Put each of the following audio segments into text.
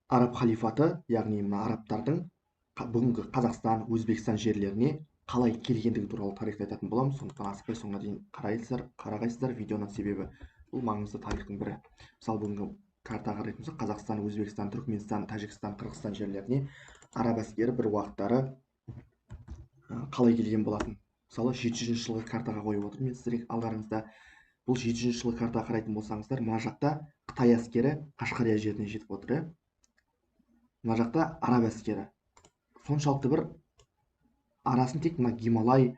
араб халифаты, яғни мына арабтардың бүгінгі Қазақстан, Өзбекстан жерлеріне қалай келгендігі туралы тарихты айтатын боламыз. Сондықтан асықпай соңына дейін қарағайсыздар видеоны, себебі бұл маңызды тарихтың бірі. Мысалы, бүгінгі картаға қарайтын болсақ, Қазақстан, Өзбекстан, Түркменстан, Тәжікстан, Қырғызстан жерлеріне араб әскері бір уақыттары қалай келген болатын. Мысалы, 700 жылғы картаға қойып отырмын мен сіздерге алдарыңызда. Бұл 700 жылғы картаға қарайтын болсаңыздар, мына жақта Қытай әскері Қашқария жеріне жетіп отыр. Мына жақта араб әскері. Соншалықты бір арасын тек мына Гималай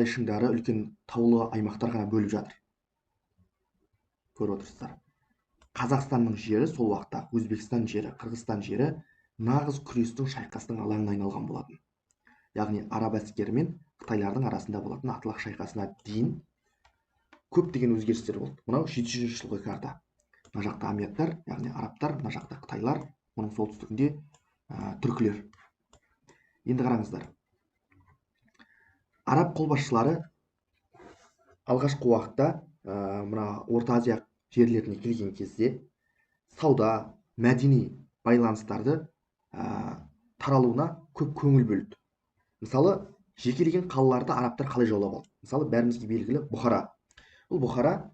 шыңдары, үлкен таулы аймақтар ғана бөліп жатыр. Көріп отырсыздар. Қазақстанның жері сол уақытта Өзбекстан жері, Қырғызстан жері нағыз күрестің, шайқастың алаңына айналған болатын. Яғни араб әскері мен қытайлардың арасында болатын атылақ шайқасына дейін көптеген өзгерістер болды. Мынау 700 жылғы карта. Мына жақта амьяттар, яғни арабтар, мына жақта қытайлар, оның солтүстігінде түркілер. Енді қараңыздар. Араб қолбасшылары алғашқы уақытта мына Орта Азия жерлеріне келген кезде сауда, мәдени байланыстарды таралуына көп көңіл бөлді. Мысалы, жекелеген қалаларды арабтар қалай жаулап алды? Мысалы, бәрімізге белгілі Бұхара. Бұл Бұхара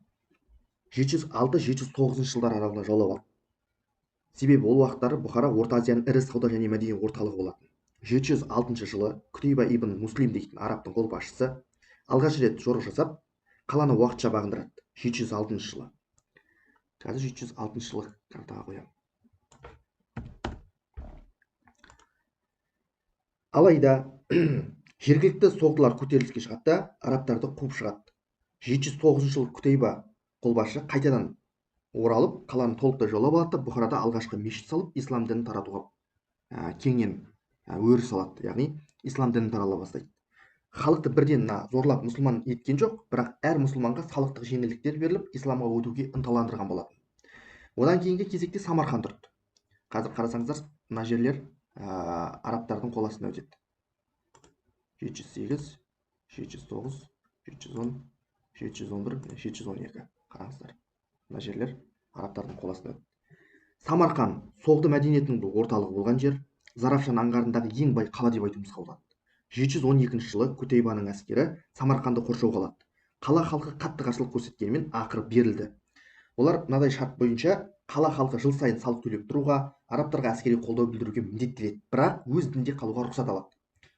706-709 жылдар аралығында жаулап алды. Себебі ол уақыттары Бұхара Орта Азияның ірі сауда және мәдени орталығы болатын. 706 жылы Күтейба ибн Муслим дейтін арабтың қолбасшысы алғаш рет жорық жасап, қаланы уақытша бағындырады. 706 жылы. Қазір 706 жылы картаға қоямын. Алайда жергілікті соғдылар көтеріліске шығады да арабтарды қуып шығады. 709 жылы Күтейба қолбасшы қайтадан оралып, қаланы толықтай жаулап алады, Бұхарада алғашқы мешіт салып, ислам дінін таратуға кеңінен өріс алады, яғни ислам дінін тарала бастайды. Халықты бірден зорлап мұсылман еткен жоқ, бірақ әр мұсылманға салықтық жеңілдіктер беріліп, исламға өтуге ынталандырған болатын. Одан кейінгі кезекте Самарқан тұрды. Қазір қарасаңыздар, мына жерлер арабтардың қол астына өтеді. 708, 709, 710, 711, 712. Қараңыздар. Мына жерлер арабтардың қол астына өтеді. Самарқан соғды мәдениетінің орталығы болған жер, Заравшан аңғарындағы ең бай қала деп айтуымызға болады. 712 жылы Күтейбаның әскері Самарқанды қоршауға алады. Қала халқы қатты қарсылық көрсеткенімен ақыры берілді. Олар мынадай шарт бойынша қала халқы жыл сайын салық төлеп тұруға, арабтарға әскери қолдау білдіруге міндеттеледі, бірақ өз дінінде қалуға рұқсат алады.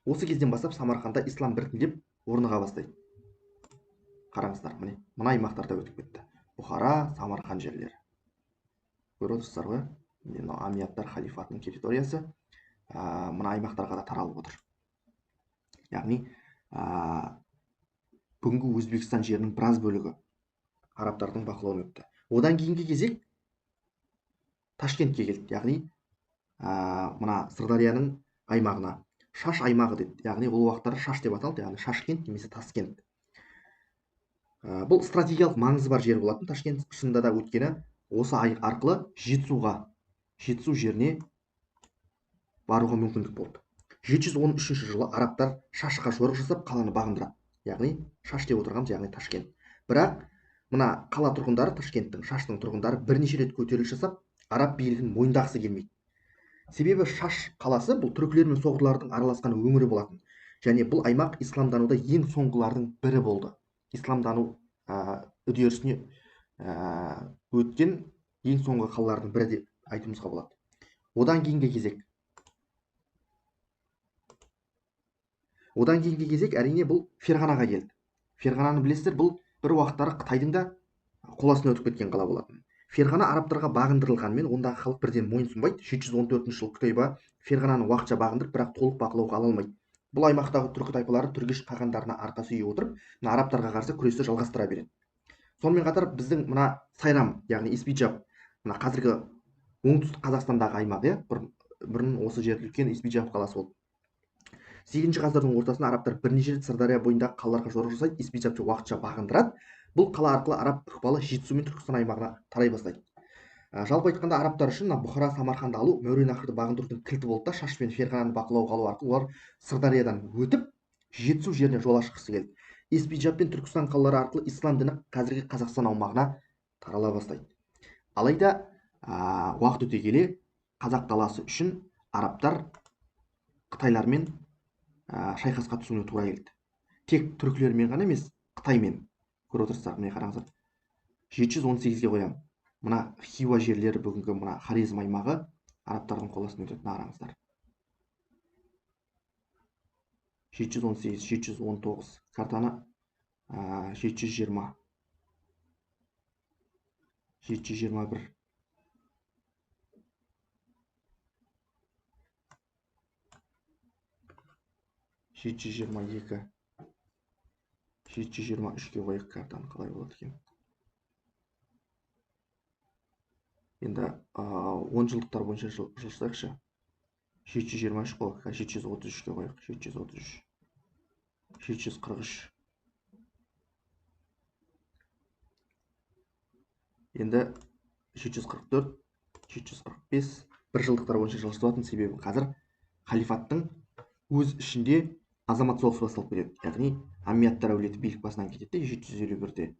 Осы кезден бастап Самарқанда ислам біртіндеп орныға бастайды. Қараңыздар, мына аймақтарда өтіп кетті. Бұхара, Самарқан жерлері. Көріп отырсыздар ғой? Амьяттар халифатының территориясы мына аймақтарға да таралып отыр. Яғни бүгінгі Өзбекстан жерінің біраз бөлігі арабтардың бақылауына өтті. Одан кейінгі кезек Ташкентке келді. Яғни мына Сырдарияның аймағына Шаш аймағы деді. Яғни ол уақыттары Шаш деп аталды, яғни Шашкент немесе Таскент. Бұл стратегиялық маңызы бар жер болатын. Ташкент шынында да өткені осы арқылы Жетісу жеріне баруға мүмкіндік болды. 713 жылы арабтар Шашқа жорық жасап қаланы бағындырады. Яғни Шаш деп отырғанымыз, яғни Ташкент. Бірақ мына қала тұрғындары, Ташкенттің, Шаштың тұрғындары бірнеше рет көтеріліс жасап, араб билігін мойындағысы келмейді. Себебі Шаш қаласы бұл түркілер мен соғдылардың араласқан өңірі болатын. Және бұл аймақ исламдануда ең соңғылардың бірі болды. Исламдану үдерісіне өткен ең соңғы қалалардың бірі деп айтуымызға болады. Одан кейінгі кезек әрине бұл Ферғанаға келді. Ферғананы білесіздер, бұл бір уақыттары Қытайдың да қол астына өтіп кеткен қала болатын. Ферғана арабтарға бағындырылғанымен ондағы халық бірден мойынсұнбайды. 714 жылы Күтейба Ферғананы уақытша бағындырып, бірақ толық бақылауға ала алмайды. Бұл аймақтағы түркі тайпалары түргеш қағандарына арқа сүйей отырып, арабтарға қарсы күресті жалғастыра береді. Сонымен қатар біздің мына Сайрам, яғни Испиджаб, мына қазіргі оңтүстік Қазақстандағы аймақ, бұрын осы жер үлкен Испиджаб қаласы болды. 8-ші ғасырдың ортасында арабтар бірнеше рет Сырдария бойындағы қалаларға жорық жасайды, Испиджабты уақытша бағындырады. Бұл қала арқылы араб ықпалы Жетісу мен Түркістан аймағына тарай бастайды. Жалпы айтқанда арабтар үшін Бұхара, Самарқанды алу, Мәуереннахрды бағындырудың кілті болды да, Шаш пен Ферғананы бақылауға алу арқылы олар Сырдариядан өтіп Жетісу жеріне жол ашқысы келді. Испиджаб пен Түркістан қалалары арқылы ислам діні қазіргі Қазақстан аумағына тарала бастайды. Алайда уақыт өте келе қазақ даласы үшін арабтар қытайлармен шайқасқа түсуіне тура келді. Тек түркілермен ғана емес, Қытаймен. Көріп отырсыздар, міне қараңыздар. 718-ге қоямын. Мына Хиуа жерлері, бүгінгі мына Хорезм аймағы арабтардың қол астына өтеді. Қараңыздар. 718, 719 картаны 720, 721, 722, 723-ге қояйық картаны, қалай болады екен. Енді 10 жылдықтар бойынша жылжысайықшы. 723 қояйық, 733-ге қояйық, 733, 743. Енді 744, 745, бір жылдықтар бойынша жылжытылатын себебі қазір халифаттың өз ішінде азамат соғысы басталып кетеді. Яғни Аммияттар әулеті билік басынан кетеді. 751-де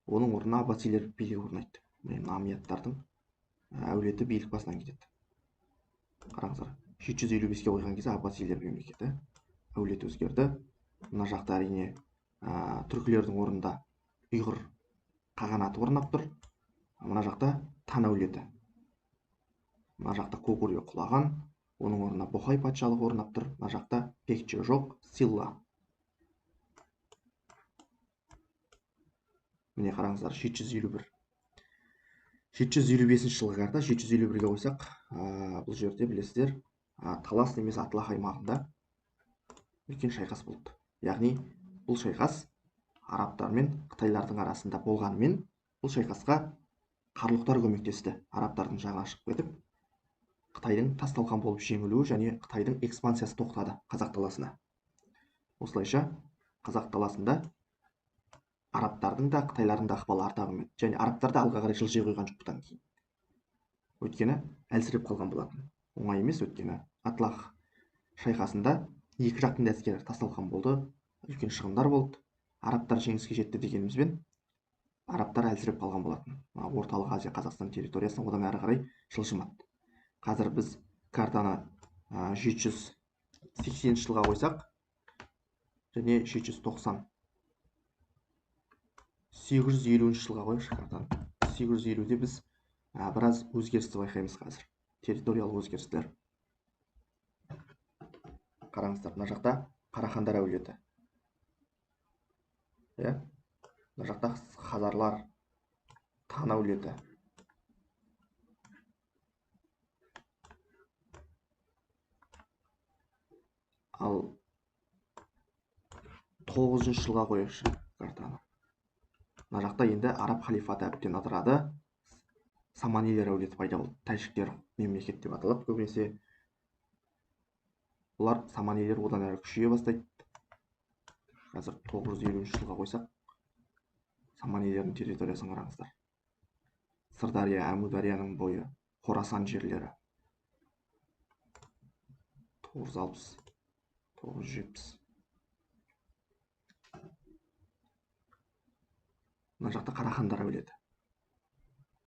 оның орнына Аббасилер билік орнайды. Аммияттардың әулеті билік басынан кетеді. Қараңыздар, 755-ге қойған кезде Аббасилер мемлекеті әулеті өзгерді. Мына жақта әрине түркілердің орнында ұйғыр қағанаты орнап тұр. Мына жақта Тан әулеті. Мына жақта Кокурия құлаған. Оның орнына Бохай патшалығы орнап тұр. Мына жақта Пекче жоқ, Силла. Міне қараңыздар, 751. 755 жылғы карта, 751-ге қойсақ, бұл жерде білесіздер, Талас немесе Атлах аймағында үлкен шайқас болды. Яғни бұл шайқас арабтар мен қытайлардың арасында болғанымен, бұл шайқасқа қарлұқтар көмектесті. Арабтардың жағына шығып кетіп, Қытайдың тас талқан болып жеңілуі және Қытайдың экспансиясы тоқтады қазақ даласына. Осылайша қазақ даласында арабтардың да қытайлардың да ықпалы арта бермеді. Және арабтар да алға қарай жылжи қойған жоқ бұдан кейін. Өйткені әлсіреп қалған болатын. Оңай емес, өйткені Атлах шайқасында екі жақтың да әскері тас талқан болды, үлкен шығындар болды. Арабтар жеңіске жетті дегенімізбен, арабтар әлсіреп қалған болатын. Орталық Азия, Қазақстан территориясына одан әрі қарай жылжымады. Қазір біз картаны 780 жылға қойсақ, және 790, 850 жылға қойып картаны. 850-де біз біраз өзгерісті байқаймыз қазір. Территориялық өзгерістер. Қараңыздар, мына жақта Қарахандар әулеті. Мына жақта Хазарлар, Тан әулеті. Ал 900 жылға қойықшы картаны. Мына жақта енді араб халифаты әбден ыдырады. Саманилер әулеті пайда болды. Тәжіктер мемлекет деп аталады көбінесе. Бұлар Саманилер одан әрі күшейе бастайды. Қазір 950 жылға қойсақ, Саманилердің территориясын қараңыздар. Сырдария, Әмударияның бойы, Хорасан жерлері. 960, 970. Мына жақта Қарахандар әулеті.